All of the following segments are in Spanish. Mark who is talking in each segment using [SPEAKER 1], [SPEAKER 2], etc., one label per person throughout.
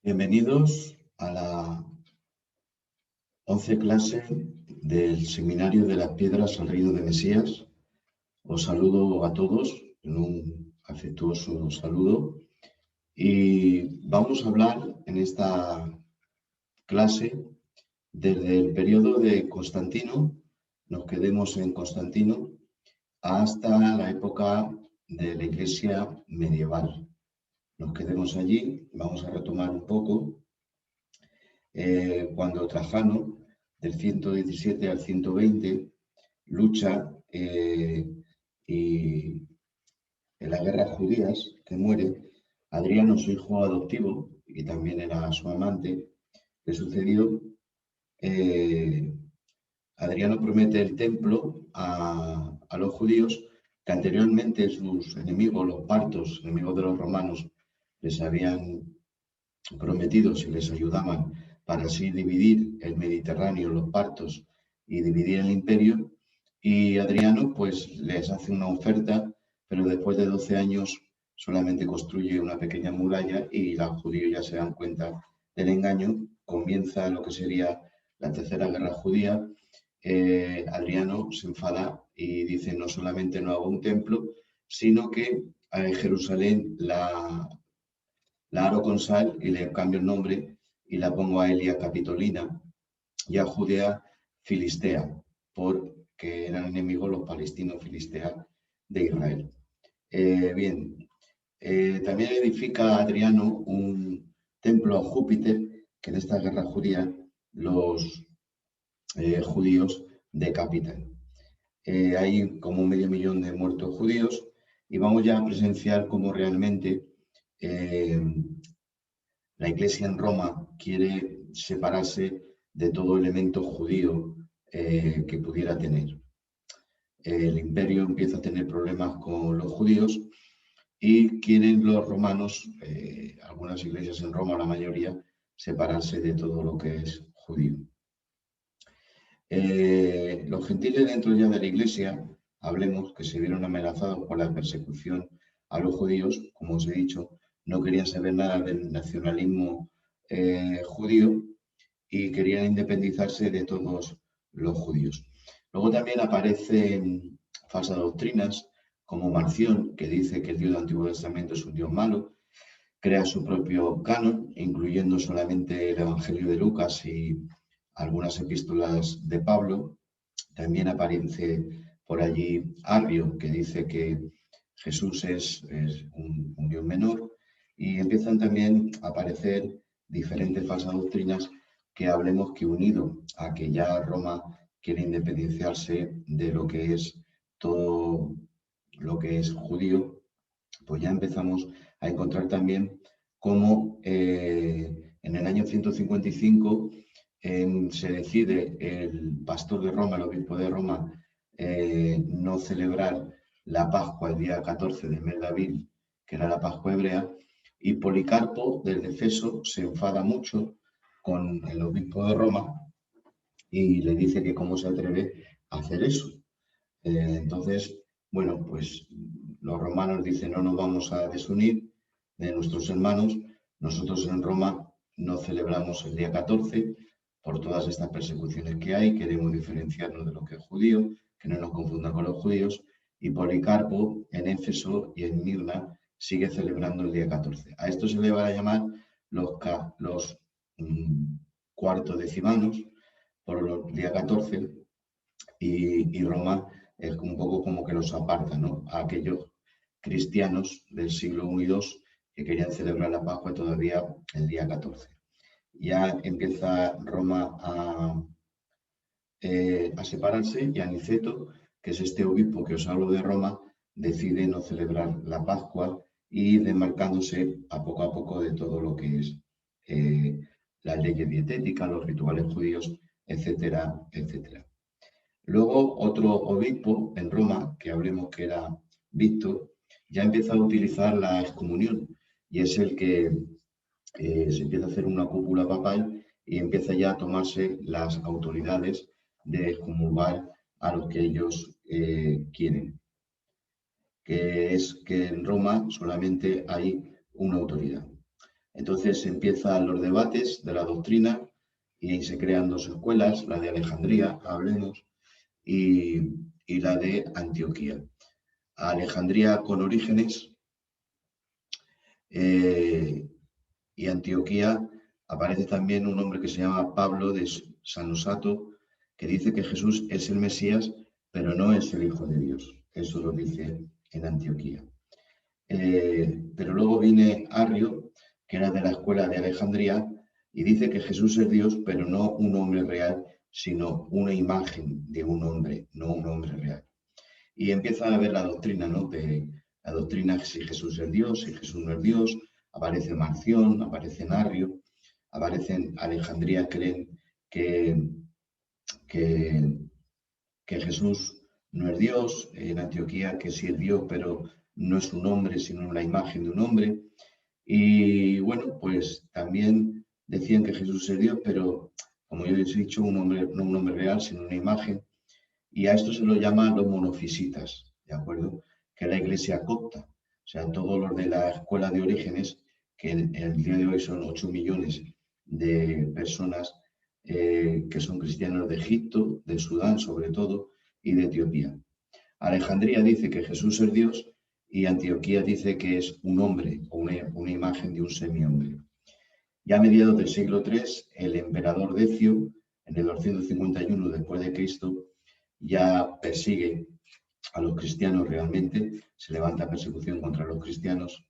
[SPEAKER 1] Bienvenidos a la 11 clase del Seminario de las Piedras al Reino de Mesías. Os saludo a todos en un afectuoso saludo y vamos a hablar en esta clase desde el periodo de Constantino, nos quedemos en Constantino, hasta la época de la Iglesia medieval. Nos quedemos allí, vamos a retomar un poco. Cuando Trajano, del 117 al 120, lucha y en las guerras judías, que muere, Adriano, su hijo adoptivo, y también era su amante, le sucedió. Adriano promete el templo a los judíos, que anteriormente sus enemigos, los partos, enemigos de los romanos, les habían prometido si les ayudaban para así dividir el Mediterráneo, los partos, y dividir el imperio. Y Adriano pues les hace una oferta, pero después de 12 años solamente construye una pequeña muralla y los judíos ya se dan cuenta del engaño. Comienza lo que sería la Tercera Guerra Judía. Adriano se enfada y dice: no solamente no hago un templo, sino que en Jerusalén la aro con sal y le cambio el nombre y la pongo a Elia Capitolina y a Judea Filistea, porque eran enemigos los palestinos filisteas de Israel. También edifica Adriano un templo a Júpiter, que en esta guerra judía los judíos decapitan. Hay como 500.000 de muertos judíos y vamos ya a presenciar cómo realmente la Iglesia en Roma quiere separarse de todo elemento judío que pudiera tener. El imperio empieza a tener problemas con los judíos y quieren los romanos, algunas iglesias en Roma, la mayoría, separarse de todo lo que es judío. Los gentiles dentro ya de la Iglesia, hablemos, que se vieron amenazados por la persecución a los judíos, como os he dicho, no querían saber nada del nacionalismo judío y querían independizarse de todos los judíos. Luego también aparecen falsas doctrinas, como Marción, que dice que el Dios del Antiguo Testamento es un Dios malo, crea su propio canon, incluyendo solamente el Evangelio de Lucas y algunas epístolas de Pablo. También aparece por allí Arrio, que dice que Jesús es un Dios menor, y empiezan también a aparecer diferentes falsas doctrinas que hablemos que, unido a que ya Roma quiere independizarse de lo que es todo lo que es judío, pues ya empezamos a encontrar también cómo en el año 155 se decide el pastor de Roma, el obispo de Roma, no celebrar la Pascua el día 14 del mes de abril, que era la Pascua hebrea, y Policarpo desde Efeso se enfada mucho con el obispo de Roma y le dice que cómo se atreve a hacer eso. Entonces, bueno, pues los romanos dicen: no nos vamos a desunir de nuestros hermanos. Nosotros en Roma no celebramos el día 14 por todas estas persecuciones que hay, queremos diferenciarnos de lo que es judío, que no nos confundan con los judíos, y Policarpo en Éfeso y en Mirna sigue celebrando el día 14. A esto se le va a llamar los cuartodecimanos por el día 14, y Roma es un poco como que los aparta, ¿no?, a aquellos cristianos del siglo I y II que querían celebrar la Pascua todavía el día 14. Ya empieza Roma a separarse, y Aniceto, que es este obispo que os hablo de Roma, decide no celebrar la Pascua y demarcándose a poco de todo lo que es las leyes dietéticas, los rituales judíos, etcétera, etcétera. Luego otro obispo en Roma, que hablemos que era Víctor, ya empieza a utilizar la excomunión y es el que se empieza a hacer una cúpula papal y empieza ya a tomarse las autoridades de excomulgar a los que ellos quieren, que es que en Roma solamente hay una autoridad. Entonces empiezan los debates de la doctrina y ahí se crean dos escuelas, la de Alejandría, hablemos, y, y la de Antioquía. Alejandría con Orígenes y Antioquía aparece también un hombre que se llama Pablo de Sanosato, que dice que Jesús es el Mesías, pero no es el Hijo de Dios. Eso lo dice en Antioquía. Pero luego viene Arrio, que era de la escuela de Alejandría, y dice que Jesús es Dios, pero no un hombre real, sino una imagen de un hombre, no un hombre real. Y empieza a ver la doctrina, ¿no? De la doctrina si Jesús es Dios, si Jesús no es Dios. Aparece Marción, aparece Arrio, aparece en Alejandría, creen que, que, que Jesús no es Dios, en Antioquía que sí es Dios, pero no es un hombre, sino la imagen de un hombre. Y bueno, pues también decían que Jesús es Dios, pero como yo les he dicho, un hombre, no un hombre real, sino una imagen. Y a esto se lo llaman los monofisitas, ¿de acuerdo? Que es la iglesia copta. O sea, todos los de la escuela de Orígenes, que en el día de hoy son 8 millones de personas que son cristianos de Egipto, de Sudán sobre todo, y de Etiopía. Alejandría dice que Jesús es Dios y Antioquía dice que es un hombre o una imagen de un semihombre. Ya a mediados del siglo III, el emperador Decio, en el 251 después de Cristo, ya persigue a los cristianos realmente, se levanta persecución contra los cristianos,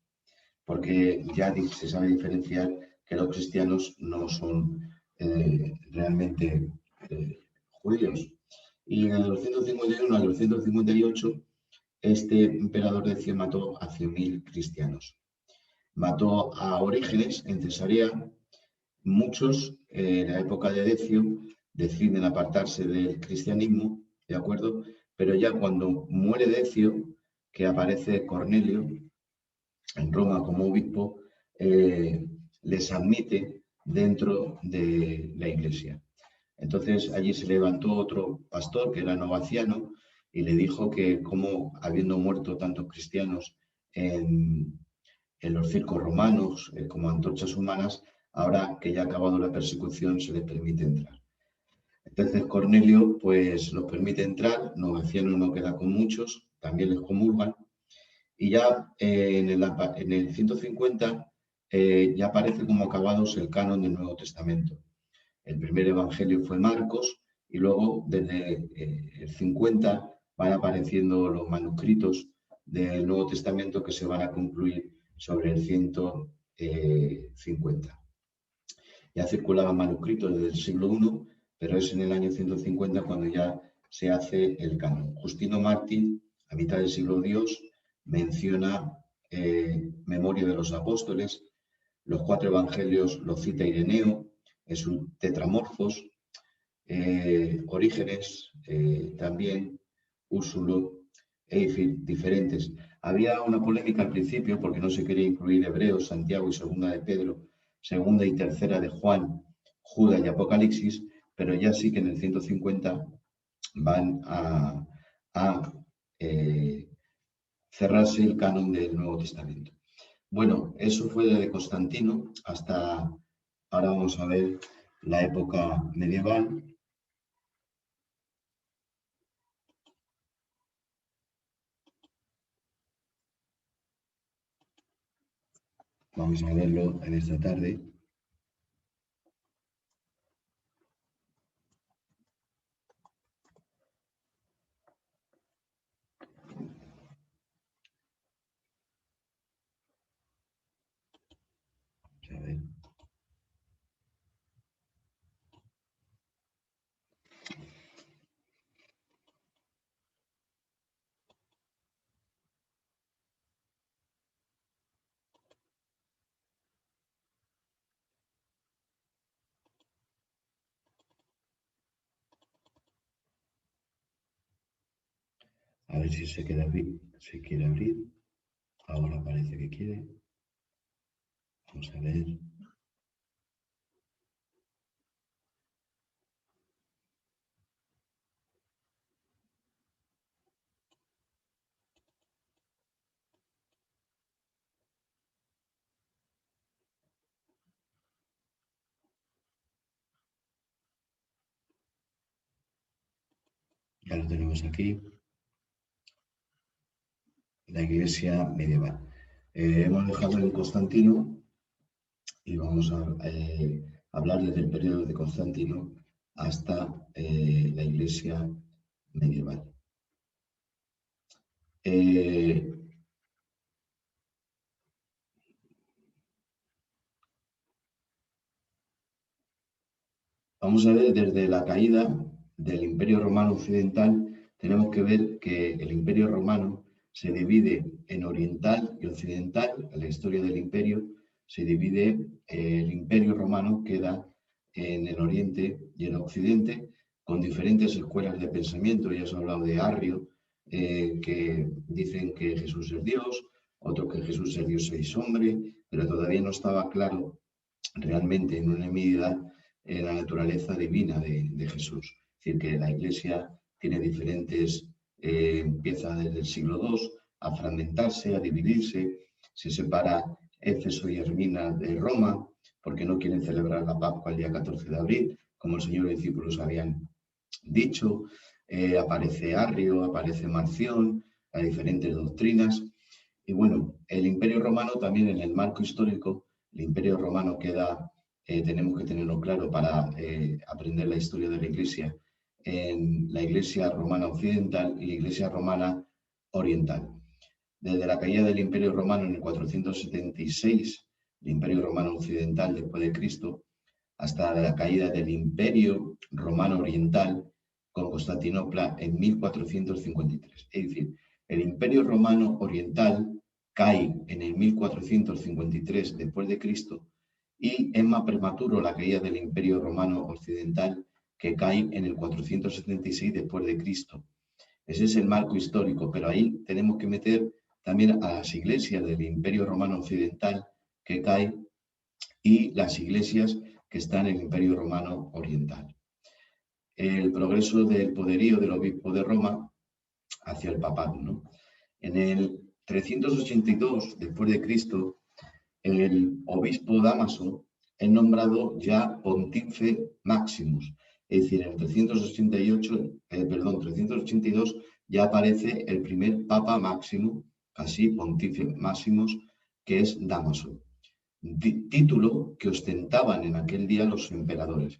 [SPEAKER 1] porque ya se sabe diferenciar que los cristianos no son realmente judíos. Y en el 251 al 258, este emperador Decio mató a 100.000 cristianos. Mató a Orígenes en Cesarea. Muchos en la época de Decio deciden apartarse del cristianismo, ¿de acuerdo? Pero ya cuando muere Decio, que aparece Cornelio en Roma como obispo, les admite dentro de la iglesia. Entonces allí se levantó otro pastor que era novaciano y le dijo que como habiendo muerto tantos cristianos en los circos romanos como antorchas humanas, ahora que ya ha acabado la persecución se les permite entrar. Entonces Cornelio pues los permite entrar, Novaciano no queda con muchos, también les comulgan, y ya en el 150 ya aparece como acabados el canon del Nuevo Testamento. El primer evangelio fue Marcos y luego desde el 50 van apareciendo los manuscritos del Nuevo Testamento que se van a concluir sobre el 150. Ya circulaban manuscritos desde el siglo I, pero es en el año 150 cuando ya se hace el canon. Justino Mártir, a mitad del siglo Dios, menciona Memoria de los Apóstoles, los 4 evangelios los cita Ireneo, en sus Tetramorfos, Orígenes también, Úrsulo, Eiffel, diferentes. Había una polémica al principio porque no se quería incluir Hebreos, Santiago y Segunda de Pedro, Segunda y Tercera de Juan, Judas y Apocalipsis, pero ya sí que en el 150 van a cerrarse el canon del Nuevo Testamento. Bueno, eso fue desde Constantino hasta, ahora vamos a ver la época medieval. Vamos a verlo en esta tarde. A ver. A ver si se quiere abrir. Se quiere abrir. Ahora parece que quiere. Vamos a ver. Ya lo tenemos aquí, la Iglesia medieval. Hemos dejado en Constantino y vamos a hablar desde el periodo de Constantino hasta la Iglesia medieval. Vamos a ver, desde la caída del Imperio Romano Occidental, tenemos que ver que el Imperio Romano se divide en oriental y occidental. En la historia del imperio se divide, el Imperio Romano queda en el oriente y en el occidente, con diferentes escuelas de pensamiento. Ya os he hablado de Arrio, que dicen que Jesús es Dios, otros que Jesús es Dios es hombre, pero todavía no estaba claro realmente en una medida la naturaleza divina de Jesús. Es decir, que la Iglesia tiene diferentes, empieza desde el siglo II a fragmentarse, a dividirse, se separa Éfeso y Hermina de Roma, porque no quieren celebrar la Pascua el día 14 de abril, como el Señor y los discípulos habían dicho. Aparece Arrio, aparece Marción, hay diferentes doctrinas. Y bueno, el Imperio Romano también en el marco histórico, el Imperio Romano queda, tenemos que tenerlo claro para aprender la historia de la Iglesia, en la Iglesia Romana Occidental y la Iglesia Romana Oriental. Desde la caída del Imperio Romano en el 476, el Imperio Romano Occidental después de Cristo, hasta la caída del Imperio Romano Oriental con Constantinopla en 1453. Es decir, el Imperio Romano Oriental cae en el 1453 después de Cristo y es más prematuro la caída del Imperio Romano Occidental, que cae en el 476 después de Cristo. Ese es el marco histórico, pero ahí tenemos que meter también a las iglesias del Imperio Romano Occidental que cae y las iglesias que están en el Imperio Romano Oriental. El progreso del poderío del obispo de Roma hacia el papado, ¿no? En el 382 después de Cristo, el obispo Dámaso es nombrado ya Pontífice Maximus. Es decir, en el 382 ya aparece el primer Papa Máximo, así Pontífice Maximus, que es Dámaso. Título que ostentaban en aquel día los emperadores.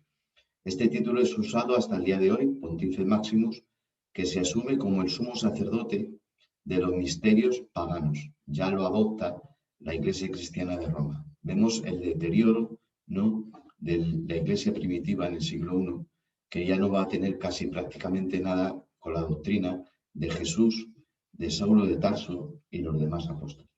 [SPEAKER 1] Este título es usado hasta el día de hoy, Pontífice Maximus, que se asume como el sumo sacerdote de los misterios paganos. Ya lo adopta la Iglesia Cristiana de Roma. Vemos el deterioro, ¿no?, de la Iglesia primitiva en el siglo I, que ya no va a tener casi prácticamente nada con la doctrina de Jesús, de Saulo de Tarso y los demás apóstoles.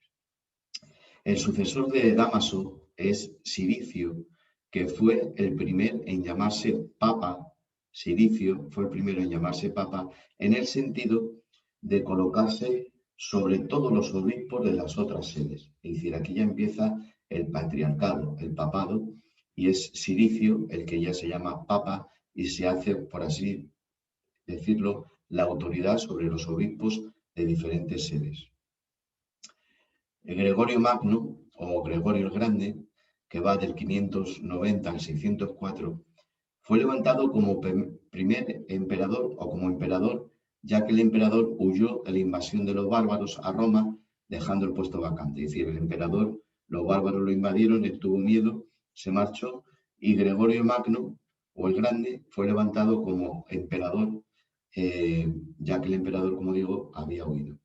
[SPEAKER 1] El sucesor de Dámaso es Ciricio, que fue el primero en llamarse Papa. Ciricio fue el primero en llamarse Papa en el sentido de colocarse sobre todos los obispos de las otras sedes. Es decir, aquí ya empieza el patriarcado, el papado, y es Ciricio el que ya se llama Papa y se hace, por así decirlo, la autoridad sobre los obispos de diferentes sedes. Gregorio Magno, o Gregorio el Grande, que va del 590 al 604, fue levantado como primer emperador o como emperador, ya que el emperador huyó de la invasión de los bárbaros a Roma, dejando el puesto vacante. Es decir, el emperador, los bárbaros lo invadieron, él tuvo miedo, se marchó, y Gregorio Magno, o el Grande, fue levantado como emperador, ya que el emperador, como digo, había huido.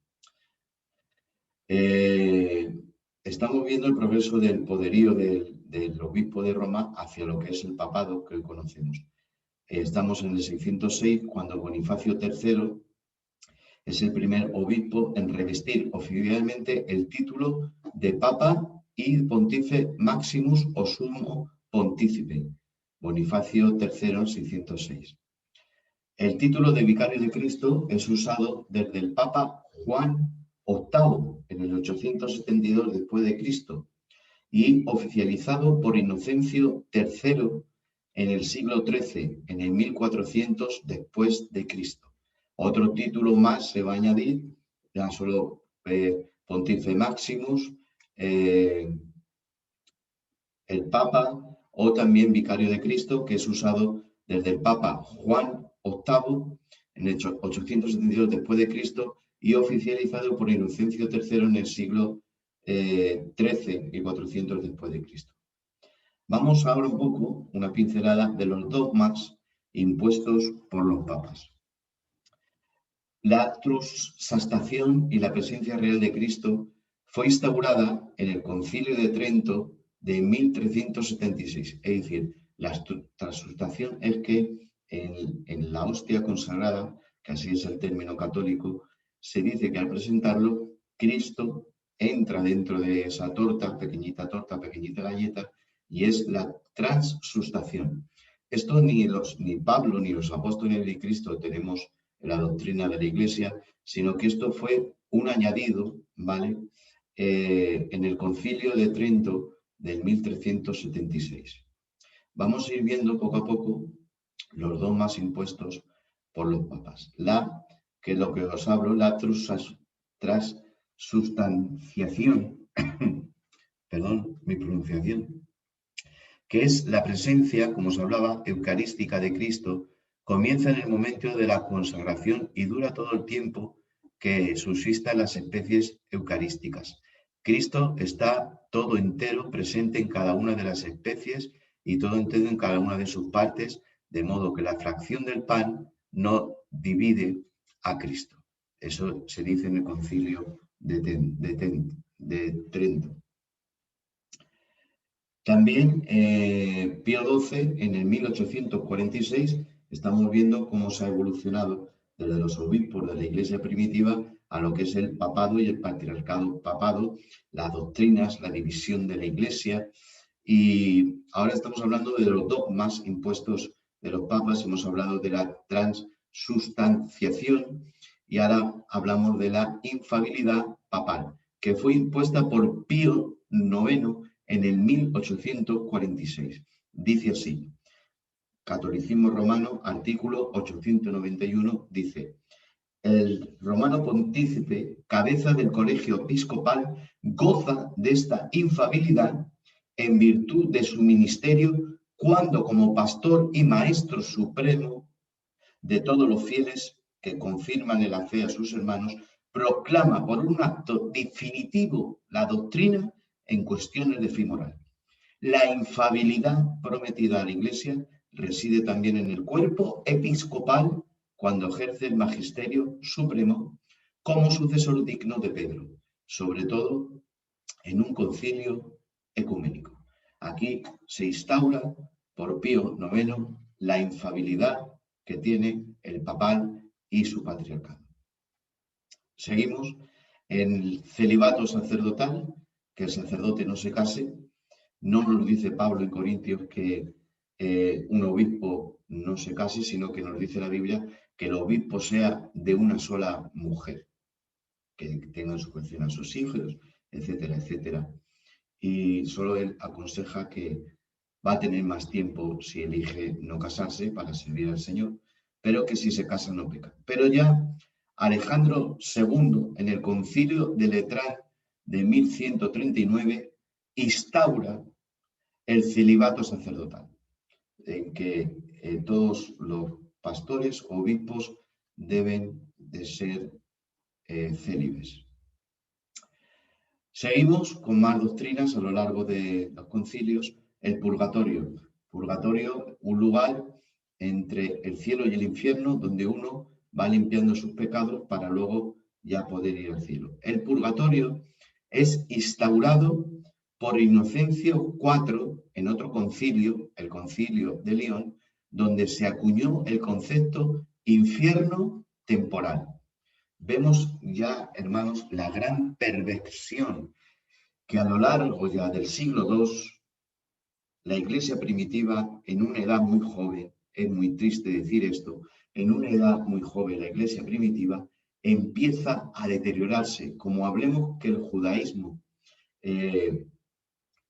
[SPEAKER 1] Estamos viendo el progreso del poderío del obispo de Roma hacia lo que es el papado que hoy conocemos. Estamos en el 606, cuando Bonifacio III es el primer obispo en revestir oficialmente el título de Papa y Pontífice Maximus o Sumo Pontícipe. Bonifacio III, 606. El título de Vicario de Cristo es usado desde el Papa Juan VIII en el 872 después de Cristo y oficializado por Inocencio III en el siglo XIII, en el 1400 después de Cristo. Otro título más se va a añadir, ya solo Pontífice Maximus, el Papa, o también Vicario de Cristo, que es usado desde el Papa Juan VIII en el 872 después de Cristo y oficializado por Inocencio III en el siglo XIII y 400 después de Cristo. Vamos ahora un poco, una pincelada de los dogmas impuestos por los papas. La transustanciación y la presencia real de Cristo fue instaurada en el Concilio de Trento de 1376. Es decir, la transustanciación es que en la hostia consagrada, que así es el término católico, se dice que al presentarlo, Cristo entra dentro de esa torta, pequeñita galleta, y es la transustanciación. Esto ni Pablo ni los apóstoles de Cristo tenemos la doctrina de la Iglesia, sino que esto fue un añadido, ¿vale? En el Concilio de Trento del 1376. Vamos a ir viendo poco a poco los dogmas impuestos por los papas. Que es lo que os hablo, la transustanciación, perdón, mi pronunciación, que es la presencia, como os hablaba, eucarística de Cristo. Comienza en el momento de la consagración y dura todo el tiempo que subsistan las especies eucarísticas. Cristo está todo entero presente en cada una de las especies y todo entero en cada una de sus partes, de modo que la fracción del pan no divide a Cristo. Eso se dice en el Concilio de Trento. También Pío XII, en el 1846, estamos viendo cómo se ha evolucionado desde los obispos de la Iglesia primitiva a lo que es el papado y el patriarcado papado, las doctrinas, la división de la Iglesia. Y ahora estamos hablando de los dogmas impuestos de los papas, hemos hablado de la transustanciación y ahora hablamos de la infalibilidad papal, que fue impuesta por Pío IX en el 1846. Dice así, Catolicismo Romano, artículo 891, dice: el romano pontífice, cabeza del colegio episcopal, goza de esta infalibilidad en virtud de su ministerio, cuando como pastor y maestro supremo de todos los fieles que confirman en la fe a sus hermanos, proclama por un acto definitivo la doctrina en cuestiones de fe moral. La infalibilidad prometida a la Iglesia reside también en el cuerpo episcopal cuando ejerce el magisterio supremo como sucesor digno de Pedro, sobre todo en un concilio ecuménico. Aquí se instaura por Pío IX la infalibilidad que tiene el papal y su patriarcado. Seguimos en el celibato sacerdotal, que el sacerdote no se case. No nos dice Pablo en Corintios que un obispo no se case, sino que nos dice la Biblia que el obispo sea de una sola mujer, que tenga en sujeción a sus hijos, etcétera, etcétera. Y solo él aconseja que va a tener más tiempo si elige no casarse para servir al Señor, pero que si se casa no peca. Pero ya Alejandro II, en el Concilio de Letrán de 1139, instaura el celibato sacerdotal, en que todos los pastores o obispos deben de ser célibes. Seguimos con más doctrinas a lo largo de los concilios. El purgatorio. Purgatorio, un lugar entre el cielo y el infierno donde uno va limpiando sus pecados para luego ya poder ir al cielo. El purgatorio es instaurado por Inocencio IV en otro concilio, el Concilio de León, donde se acuñó el concepto infierno temporal. Vemos ya, hermanos, la gran perversión que a lo largo ya del siglo II, la Iglesia primitiva, en una edad muy joven, es muy triste decir esto, en una edad muy joven la Iglesia primitiva empieza a deteriorarse. Como hablemos que el judaísmo,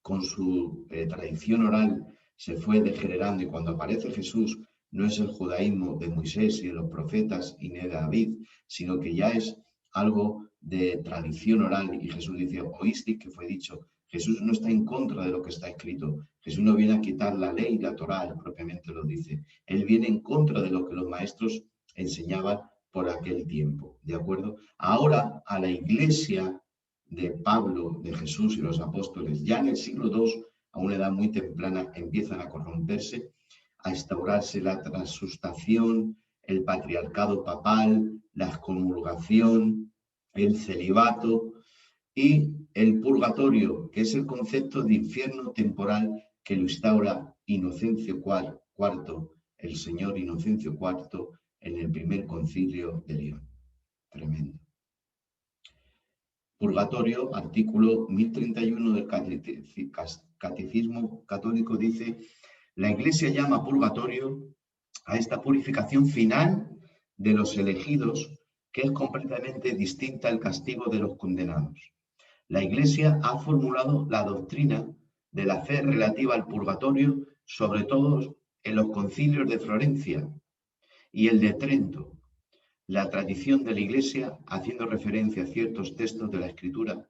[SPEAKER 1] con su tradición oral, se fue degenerando y cuando aparece Jesús, no es el judaísmo de Moisés y de los profetas y de David, sino que ya es algo de tradición oral. Y Jesús dice, oísteis que fue dicho. Jesús no está en contra de lo que está escrito. Jesús no viene a quitar la ley, la Torá, propiamente lo dice. Él viene en contra de lo que los maestros enseñaba por aquel tiempo, ¿de acuerdo? Ahora a la iglesia de Pablo, de Jesús y los apóstoles, ya en el siglo II, a una edad muy temprana, empiezan a corromperse, a instaurarse la transustación, el patriarcado papal, la excomulgación, el celibato y el purgatorio, que es el concepto de infierno temporal que lo instaura Inocencio IV, el señor Inocencio IV, en el primer concilio de León. Tremendo. Purgatorio, artículo 1031 del Catecismo Católico, dice: la Iglesia llama purgatorio a esta purificación final de los elegidos, que es completamente distinta al castigo de los condenados. La Iglesia ha formulado la doctrina de la fe relativa al purgatorio, sobre todo en los concilios de Florencia y el de Trento. La tradición de la Iglesia, haciendo referencia a ciertos textos de la Escritura,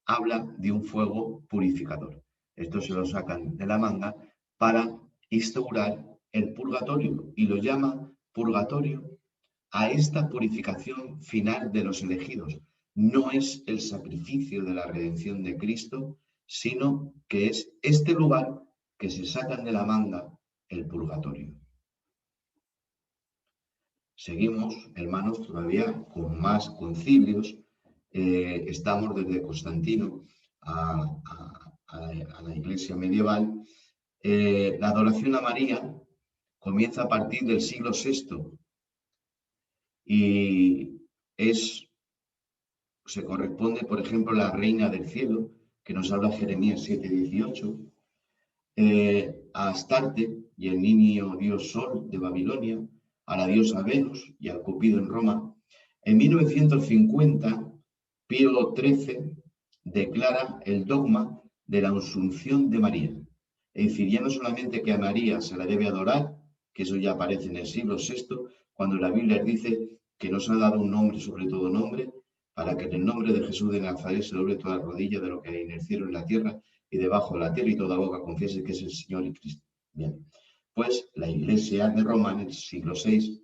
[SPEAKER 1] habla de un fuego purificador. Esto se lo sacan de la manga para instaurar el purgatorio y lo llama purgatorio a esta purificación final de los elegidos. No es el sacrificio de la redención de Cristo, sino que es este lugar que se sacan de la manga, el purgatorio. Seguimos, hermanos, todavía con más concilios. Estamos desde Constantino a la iglesia medieval. La adoración a María comienza a partir del siglo VI y se corresponde, por ejemplo, a la Reina del Cielo, que nos habla Jeremías 7:18, a Astarte y el niño dios Sol de Babilonia, a la diosa Venus y al Cupido en Roma. En 1950, Pío XIII declara el dogma de la Asunción de María. Es decir, ya no solamente que a María se la debe adorar, que eso ya aparece en el siglo VI, cuando la Biblia dice que nos ha dado un nombre sobre todo nombre, para que en el nombre de Jesús de Nazaret se doble toda rodilla de lo que hay en el cielo y en la tierra y debajo de la tierra, y toda boca confiese que es el Señor y Cristo. Bien, pues la Iglesia de Roma en el siglo VI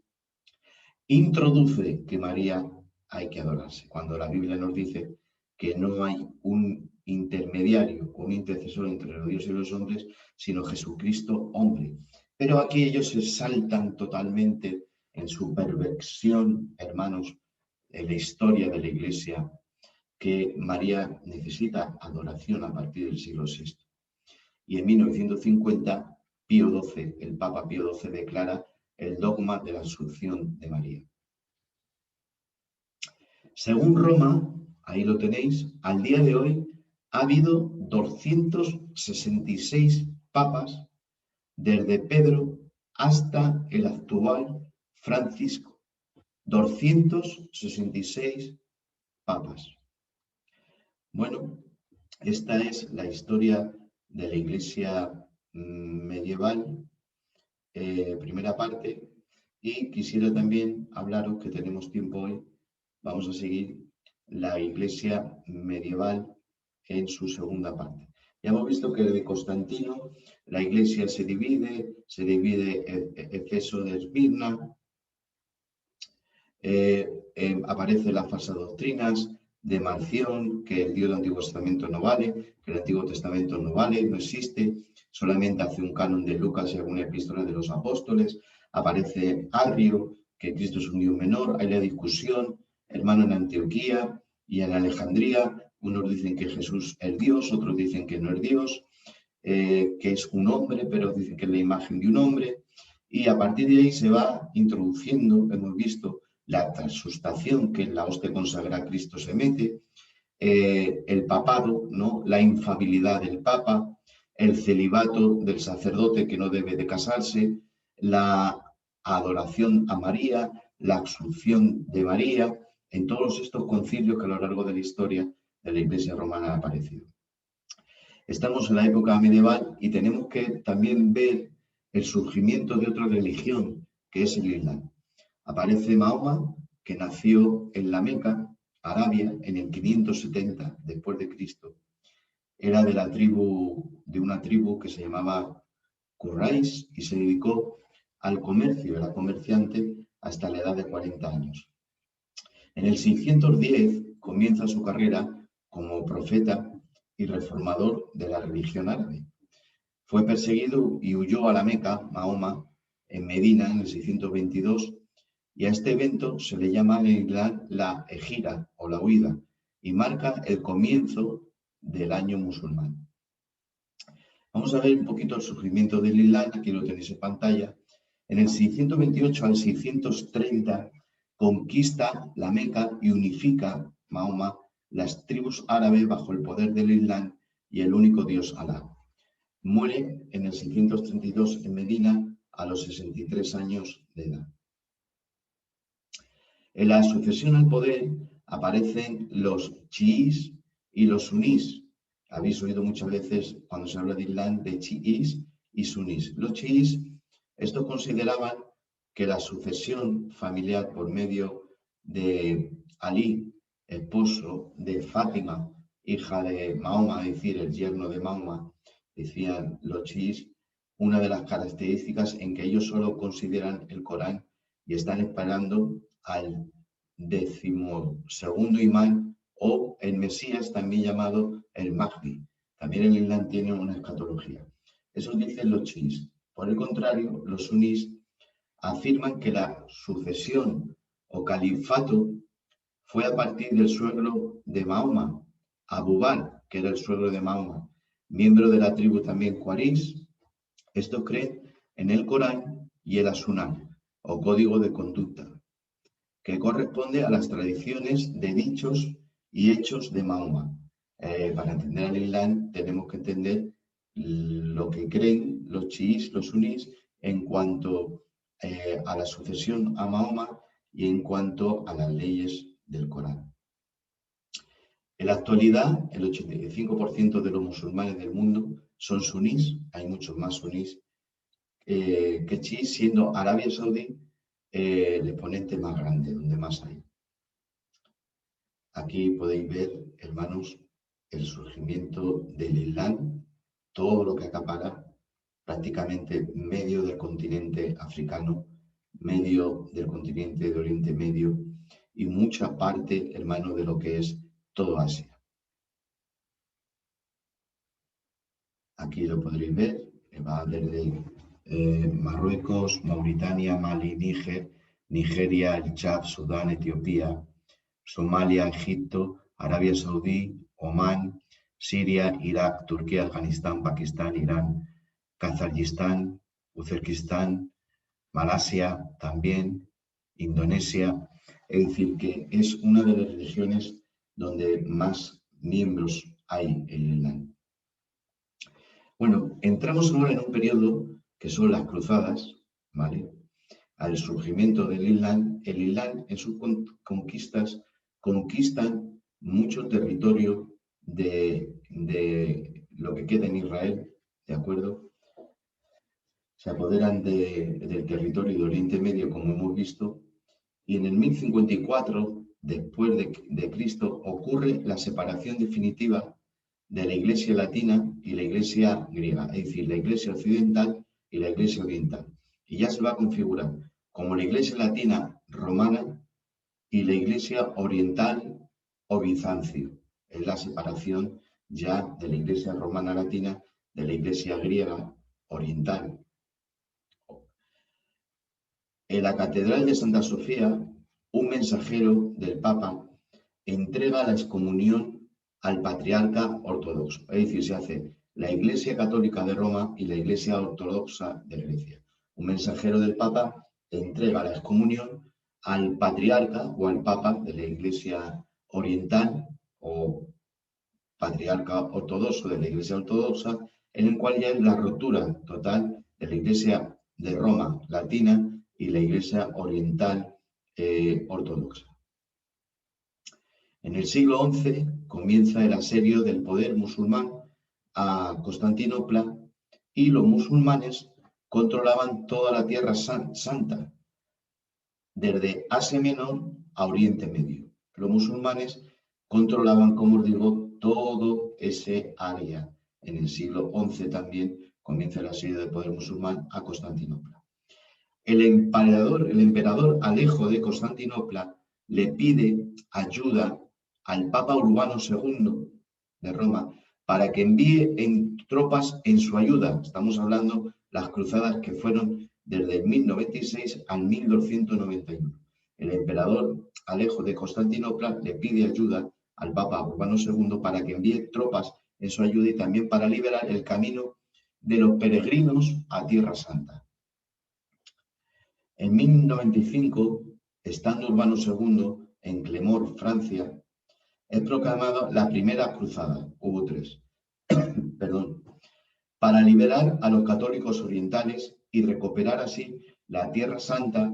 [SPEAKER 1] introduce que María hay que adorarse, cuando la Biblia nos dice que no hay un intermediario, un intercesor entre los dioses y los hombres, sino Jesucristo hombre. Pero aquí ellos se saltan totalmente en su perversión, hermanos, en la historia de la Iglesia, que María necesita adoración a partir del siglo VI. Y en 1950, Pío XII, el Papa Pío XII, declara el dogma de la Asunción de María. Según Roma, ahí lo tenéis, al día de hoy ha habido 266 papas, desde Pedro hasta el actual Francisco. 266 papas. Bueno, esta es la historia de la Iglesia medieval, primera parte, y quisiera también hablaros, que tenemos tiempo hoy, vamos a seguir la Iglesia medieval en su segunda parte. Ya hemos visto que de Constantino la Iglesia se divide Efeso de Esmirna, aparecen las falsas doctrinas de Marción, que el Dios del Antiguo Testamento no vale, que el Antiguo Testamento no vale, no existe, solamente hace un canon de Lucas y alguna epístola de los apóstoles. Aparece Arrio, que Cristo es un Dios menor. Hay la discusión, hermano, en Antioquía y en Alejandría. Unos dicen que Jesús es Dios, otros dicen que no es Dios, que es un hombre, pero dicen que es la imagen de un hombre. Y a partir de ahí se va introduciendo, hemos visto, la transustación, que en la hostia consagrada a Cristo se mete, el papado, ¿no? La infabilidad del papa, el celibato del sacerdote que no debe de casarse, la adoración a María, la asunción de María, en todos estos concilios que a lo largo de la historia de la Iglesia romana han aparecido. Estamos en la época medieval y tenemos que también ver el surgimiento de otra religión, que es el Islam. Aparece Mahoma, que nació en la Meca, Arabia, en el 570 después de Cristo. Era de una tribu que se llamaba Quraysh y se dedicó al comercio, era comerciante hasta la edad de 40 años. En el 610 comienza su carrera como profeta y reformador de la religión árabe. Fue perseguido y huyó a la Meca, Mahoma, en Medina, en el 622, y a este evento se le llama en Islam la Ejira o la huida, y marca el comienzo del año musulmán. Vamos a ver un poquito el surgimiento del Islam, aquí lo tenéis en pantalla. En el 628 al 630 conquista la Meca y unifica Mahoma las tribus árabes bajo el poder del Islam y el único Dios Alá. Muere en el 632 en Medina a los 63 años de edad. En la sucesión al poder aparecen los chiíes y los sunís. Habéis oído muchas veces cuando se habla de Islam de chiíes y sunís. Los chiíes, estos consideraban que la sucesión familiar por medio de Ali, esposo de Fátima, hija de Mahoma, es decir, el yerno de Mahoma, decían los chiíes, una de las características en que ellos solo consideran el Corán y están esperando al 12º imán o el Mesías, también llamado el Mahdi. También el Islam tiene una escatología. Eso dicen los chiíes. Por el contrario, los sunís afirman que la sucesión o califato fue a partir del suegro de Mahoma, Abu Bakr, que era el suegro de Mahoma, miembro de la tribu también Quraysh. Estos creen en el Corán y el Sunnah, o código de conducta, que corresponde a las tradiciones de dichos y hechos de Mahoma. Para entender al Islam tenemos que entender lo que creen los chiíes, los sunís, en cuanto a la sucesión a Mahoma y en cuanto a las leyes del Corán. En la actualidad, el 85% de los musulmanes del mundo son sunís, hay muchos más sunís que chiíes, siendo Arabia Saudí el exponente más grande, donde más hay. Aquí podéis ver, hermanos, el surgimiento del Islam, todo lo que acapara prácticamente medio del continente africano, medio del continente de Oriente Medio y mucha parte, hermano, de lo que es todo Asia. Aquí lo podréis ver, va desde Marruecos, Mauritania, Mali, Níger, Nigeria, el Chad, Sudán, Etiopía, Somalia, Egipto, Arabia Saudí, Omán, Siria, Irak, Turquía, Afganistán, Pakistán, Irán, Kazajistán, Uzbekistán, Malasia también, Indonesia. Es decir, que es una de las regiones donde más miembros hay en el Islam. Bueno, entramos ahora en un periodo que son las cruzadas, ¿vale? Al surgimiento del Islam, el Islam en sus conquistas conquistan mucho territorio de lo que queda en Israel, ¿de acuerdo? Se apoderan del territorio de Oriente Medio, como hemos visto, y en el 1054, después de Cristo, ocurre la separación definitiva de la Iglesia latina y la Iglesia griega, es decir, la Iglesia occidental y la Iglesia oriental. Y ya se va a configurar como la Iglesia latina romana y la Iglesia oriental o bizancio. Es la separación ya de la Iglesia romana latina de la Iglesia griega oriental. En la Catedral de Santa Sofía, un mensajero del Papa entrega la excomunión al patriarca ortodoxo. Es decir, se hace la Iglesia Católica de Roma y la Iglesia Ortodoxa de Grecia. Un mensajero del Papa entrega la excomunión al patriarca o al Papa de la Iglesia Oriental o patriarca ortodoxo de la Iglesia Ortodoxa, en el cual ya es la ruptura total de la Iglesia de Roma latina y la Iglesia Oriental ortodoxa. En el siglo XI comienza el asedio del poder musulmán a Constantinopla y los musulmanes controlaban toda la Tierra Santa, desde Asia Menor a Oriente Medio. Los musulmanes controlaban, como os digo, todo ese área. En el siglo XI también comienza el asedio del poder musulmán a Constantinopla. El emperador Alejo de Constantinopla le pide ayuda al Papa Urbano II de Roma para que envíe tropas en su ayuda. Estamos hablando las cruzadas que fueron desde el 1096 al 1291. El emperador Alejo de Constantinopla le pide ayuda al Papa Urbano II para que envíe tropas en su ayuda y también para liberar el camino de los peregrinos a Tierra Santa. En 1095, estando Urbano II en Clemor, Francia, es proclamada la primera cruzada, hubo 3, perdón, para liberar a los católicos orientales y recuperar así la Tierra Santa,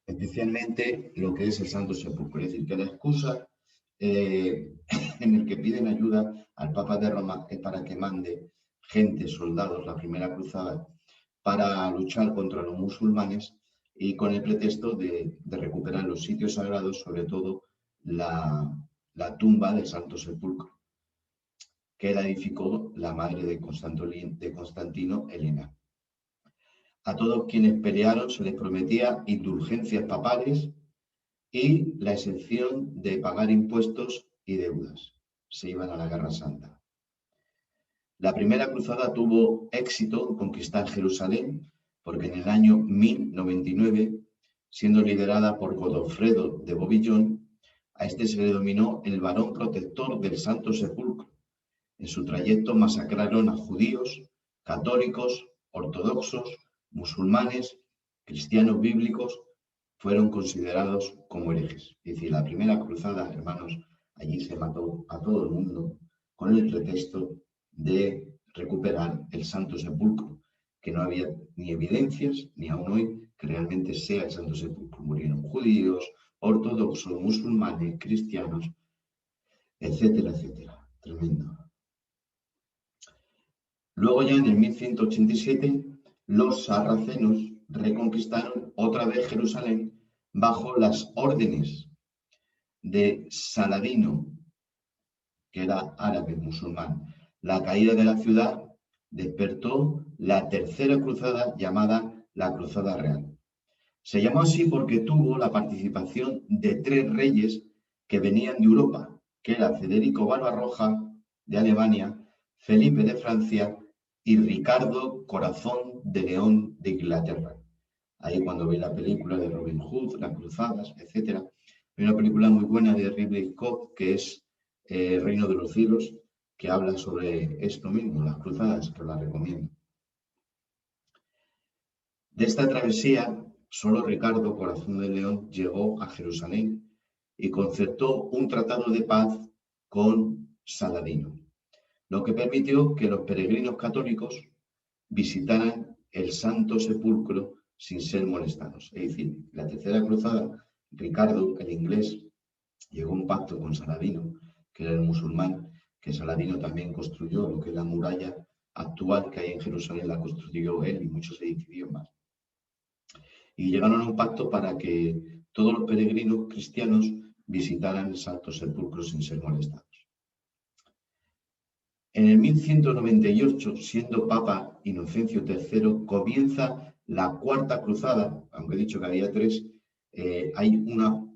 [SPEAKER 1] especialmente lo que es el Santo Sepulcro. Es decir, que la excusa en el que piden ayuda al Papa de Roma es para que mande gente, soldados, la primera cruzada, para luchar contra los musulmanes y con el pretexto de recuperar los sitios sagrados, sobre todo la tumba del Santo Sepulcro, que la edificó la madre de Constantino, Helena. A todos quienes pelearon se les prometía indulgencias papales y la exención de pagar impuestos y deudas. Se iban a la Guerra Santa. La primera cruzada tuvo éxito en conquistar Jerusalén, porque en el año 1099, siendo liderada por Godofredo de Bobillón, a este se le denominó el varón protector del Santo Sepulcro. En su trayecto masacraron a judíos, católicos, ortodoxos, musulmanes, cristianos bíblicos, fueron considerados como herejes. Es decir, la primera cruzada, hermanos, allí se mató a todo el mundo con el pretexto de recuperar el Santo Sepulcro, que no había ni evidencias, ni aún hoy, que realmente sea el Santo Sepulcro. Murieron judíos, ortodoxos, musulmanes, cristianos, etcétera, etcétera. Tremendo. Luego ya en el 1187, los sarracenos reconquistaron otra vez Jerusalén bajo las órdenes de Saladino, que era árabe musulmán. La caída de la ciudad despertó la tercera cruzada llamada la Cruzada Real. Se llamó así porque tuvo la participación de 3 reyes que venían de Europa, que era Federico Barbarroja de Alemania, Felipe de Francia y Ricardo Corazón de León de Inglaterra. Ahí cuando veis la película de Robin Hood, las cruzadas, etc. Hay una película muy buena de Ridley Scott que es Reino de los Cielos, que habla sobre esto mismo, las cruzadas, que os la recomiendo. De esta travesía, solo Ricardo Corazón de León llegó a Jerusalén y concertó un tratado de paz con Saladino, lo que permitió que los peregrinos católicos visitaran el Santo Sepulcro sin ser molestados. Es decir, la tercera cruzada, Ricardo, el inglés, llegó a un pacto con Saladino, que era el musulmán, que Saladino también construyó lo que es la muralla actual que hay en Jerusalén, la construyó él y muchos edificios más. Y llegaron a un pacto para que todos los peregrinos cristianos visitaran el Santo Sepulcro sin ser molestados. En el 1198, siendo Papa Inocencio III, comienza la Cuarta Cruzada, aunque he dicho que había 3, hay una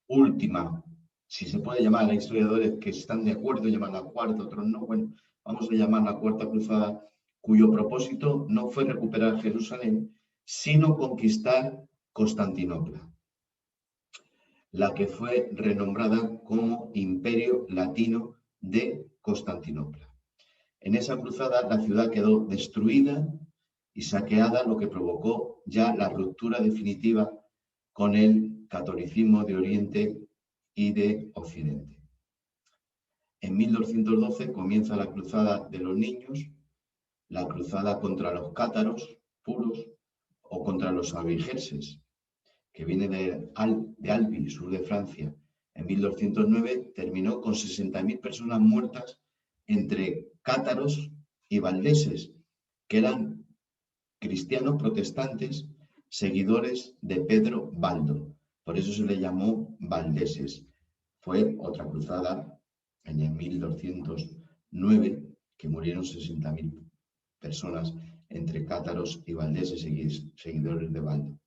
[SPEAKER 1] última, si se puede llamar, hay historiadores que están de acuerdo en llamarla cuarta, otros no, bueno, vamos a llamarla Cuarta Cruzada, cuyo propósito no fue recuperar Jerusalén, sino conquistar Constantinopla, la que fue renombrada como Imperio Latino de Constantinopla. En esa cruzada la ciudad quedó destruida y saqueada, lo que provocó ya la ruptura definitiva con el catolicismo de Oriente y de Occidente. En 1212 comienza la cruzada de los niños, la cruzada contra los cátaros puros o contra los albigenses, que viene de Albi, sur de Francia. En 1209 terminó con 60.000 personas muertas entre cátaros y valdeses, que eran cristianos protestantes, seguidores de Pedro Baldo. Por eso se le llamó valdeses. Fue otra cruzada en el 1209 que murieron 60.000 personas entre cátaros y valdeses seguidores de Baldo.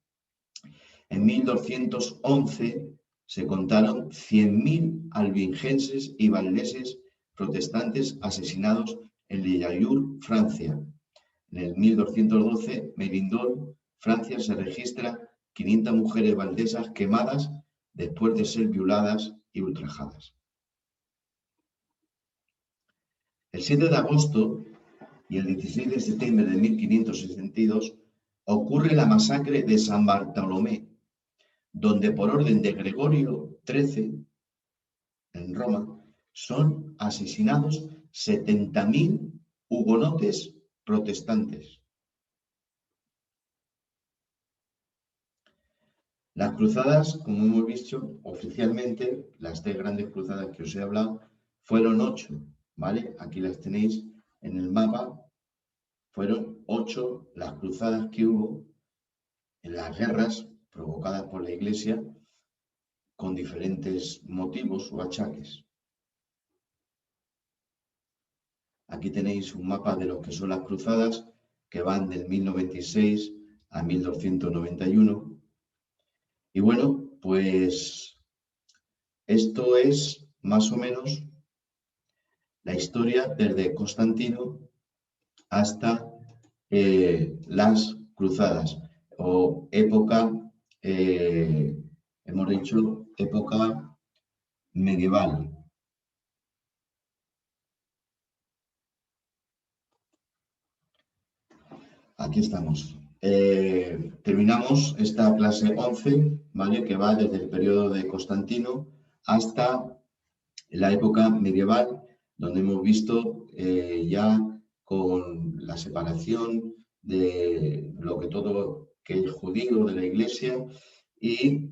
[SPEAKER 1] En 1211 se contaron 100.000 albingenses y valdeses protestantes asesinados en Lillajur, Francia. En el 1212, Merindol, Francia, se registra 500 mujeres valdesas quemadas después de ser violadas y ultrajadas. El 7 de agosto y el 16 de septiembre de 1562 ocurre la masacre de San Bartolomé, donde por orden de Gregorio XIII en Roma son asesinados 70.000 hugonotes protestantes. Las cruzadas, como hemos visto, oficialmente, las 3 grandes cruzadas que os he hablado, fueron 8, ¿vale? Aquí las tenéis en el mapa. Fueron 8 las cruzadas que hubo en las guerras provocadas por la Iglesia con diferentes motivos o achaques. Aquí tenéis un mapa de lo que son las cruzadas que van del 1096 a 1291. Y bueno, pues esto es más o menos la historia desde Constantino hasta las cruzadas o época, hemos dicho, época medieval. Aquí estamos. Terminamos esta clase 11, ¿vale? Que va desde el periodo de Constantino hasta la época medieval, donde hemos visto ya con la separación de lo que todo que es judío de la Iglesia y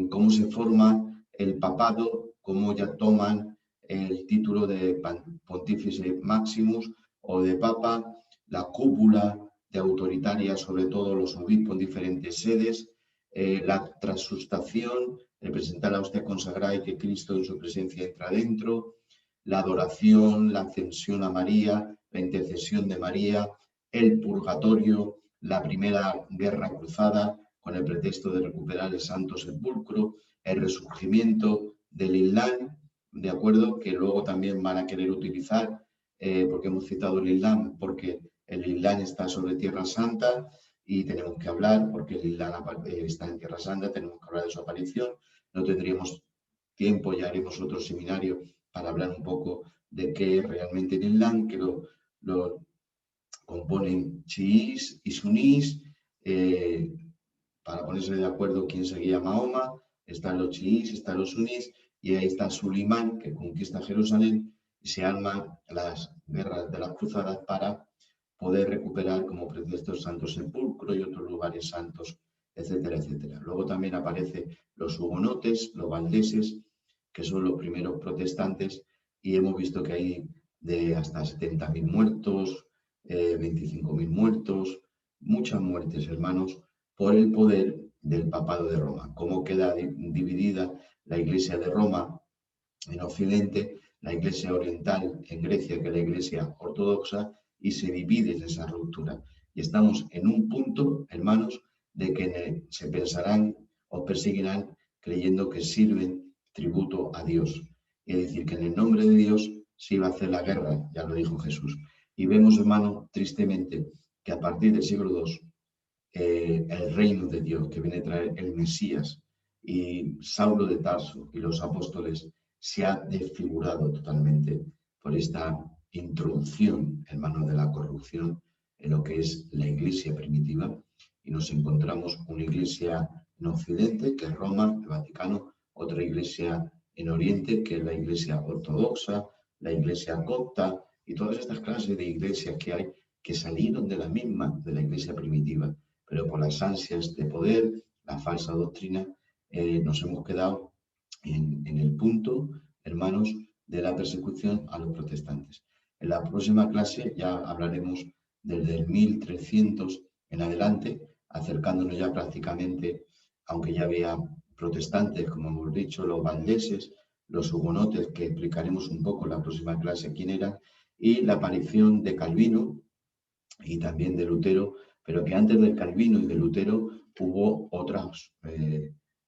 [SPEAKER 1] cómo se forma el papado, cómo ya toman el título de Pontífice Maximus o de Papa, la cúpula de autoritaria, sobre todo los obispos en diferentes sedes, la transustación, el presentar la hostia consagrada y que Cristo en su presencia entra dentro, la adoración, la ascensión a María, la intercesión de María, el purgatorio, la primera guerra cruzada con el pretexto de recuperar el Santo Sepulcro, el resurgimiento del Islam, de acuerdo, que luego también van a querer utilizar, porque hemos citado el Islam, porque el Islam está sobre Tierra Santa y tenemos que hablar, porque el Islam está en Tierra Santa, tenemos que hablar de su aparición. No tendríamos tiempo, ya haremos otro seminario para hablar un poco de qué es realmente el Islam, que lo componen chiíes y sunís, para ponerse de acuerdo quién seguía a Mahoma. Están los chiíes, están los sunís, y ahí está Sulimán, que conquista Jerusalén, y se arman las guerras de las cruzadas para poder recuperar como pretexto el Santo Sepulcro y otros lugares santos, etcétera, etcétera. Luego también aparecen los hugonotes, los valdeses, que son los primeros protestantes, y hemos visto que hay de hasta 70.000 muertos, 25.000 muertos, muchas muertes, hermanos, por el poder del papado de Roma. Cómo queda dividida la Iglesia de Roma en Occidente, la Iglesia oriental en Grecia, que es la Iglesia ortodoxa, y se divide en esa ruptura. Y estamos en un punto, hermanos, de que se pensarán o perseguirán creyendo que sirven tributo a Dios. Es decir, que en el nombre de Dios se iba a hacer la guerra, ya lo dijo Jesús. Y vemos, hermano, tristemente, que a partir del siglo II, el reino de Dios que viene a traer el Mesías y Saulo de Tarso y los apóstoles se ha desfigurado totalmente por esta introducción, hermanos, de la corrupción en lo que es la iglesia primitiva, y nos encontramos una iglesia en Occidente, que es Roma, el Vaticano, otra iglesia en Oriente, que es la iglesia ortodoxa, la iglesia copta, y todas estas clases de iglesias que hay que salieron de la misma, de la iglesia primitiva, pero por las ansias de poder, la falsa doctrina, nos hemos quedado en el punto, hermanos, de la persecución a los protestantes. En la próxima clase ya hablaremos desde el 1300 en adelante, acercándonos ya prácticamente, aunque ya había protestantes, como hemos dicho, los valdeses, los hugonotes, que explicaremos un poco en la próxima clase quién eran, y la aparición de Calvino y también de Lutero, pero que antes del Calvino y de Lutero hubo otros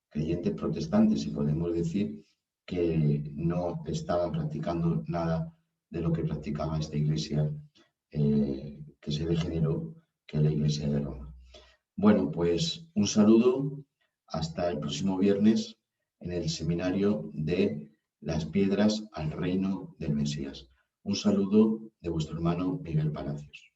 [SPEAKER 1] creyentes protestantes, y podemos decir que no estaban practicando nada de lo que practicaba esta iglesia que se degeneró, que es la iglesia de Roma. Bueno, pues un saludo, hasta el próximo viernes en el seminario de las piedras al reino del Mesías. Un saludo de vuestro hermano Miguel Palacios.